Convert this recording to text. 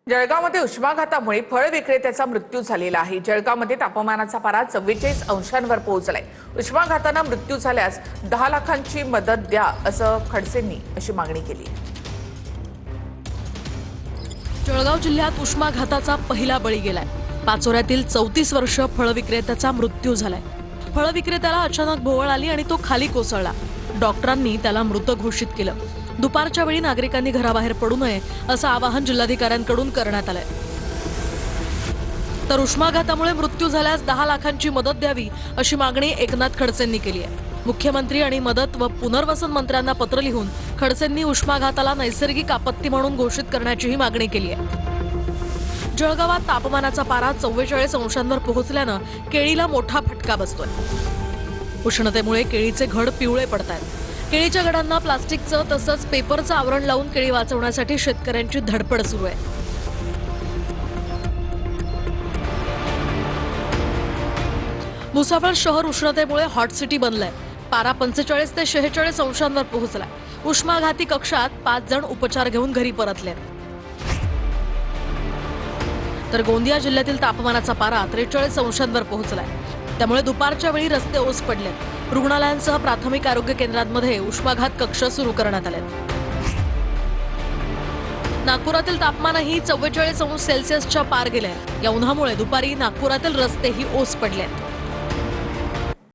जळगावमध्ये उष्माघातामुळे फळ विक्रेत्याचा मृत्यू झालेला आहे। जळगावमध्ये तापमानाचा पारा 44 अंशांवर पोहोचलाय। उष्माघाताने मृत्यू झाल्यास 10 लाखांची मदत द्या असं खडसेंनी अशी मागणी केली आहे। जळगाव जिल्ह्यात उष्माघाताचा पहिला बळी गेलाय। पाचोऱ्यातील 34 वर्ष फळ विक्रेत्याचा मृत्यू झालाय। फळ विक्रेत्याला अचानक भोवळ आली आणि तो खाली कोसळला। डॉक्टरांनी त्याला मृत घोषित केलं। दुपारच्या वेळी नागरिकांनी घराबाहेर पडू नये असं आवाहन जिल्हाधिकाऱ्यांकडून करण्यात आलंय। तर उष्माघातामुळे मृत्यू झाल्यास 10 लाखांची मदत द्यावी अशी मागणी एकनाथ खडसेंनी केली आहे। मुख्यमंत्री आणि मदत व पुनर्वसन मंत्र्यांना पत्र लिहून खडसेंनी उष्माघाताला नैसर्गिक आपत्ती म्हणून घोषित करण्याचीही मागणी केली आहे। जळगावात तापमानाचा पारा 44 अंशांवर पोहोचल्यानं केळीला मोठा फटका बसतोय। उष्णतेमुळे केळीचे घड पिवळे पडतायत। केळीच्या घडांना प्लास्टिकचं तसंच पेपरचं आवरण लावून केळी वाचवण्यासाठी शेतकऱ्यांची धडपड सुरू आहे। मुसाफळ शहर उष्णतेमुळे हॉट सिटी बनलंय। पारा 45 ते 46 अंशांवर पोहोचलाय। उष्माघाती कक्षात 5 जण उपचार घेऊन घरी परतले। तर गोंदिया जिल्ह्यातील तापमानाचा पारा 43 अंशांवर पोहोचलाय। त्यामुळे दुपारच्या वेळी रस्ते ओस पडले। रुग्णालयांसह प्राथमिक आरोग्य केंद्रांमध्ये उष्माघात कक्ष सुरू करण्यात आले। नागपुरातील तापमानही 44 अंश सेल्सिअसच्या पार गेले। या उन्हामुळे दुपारी नागपुरातील रस्तेही ओस पडले।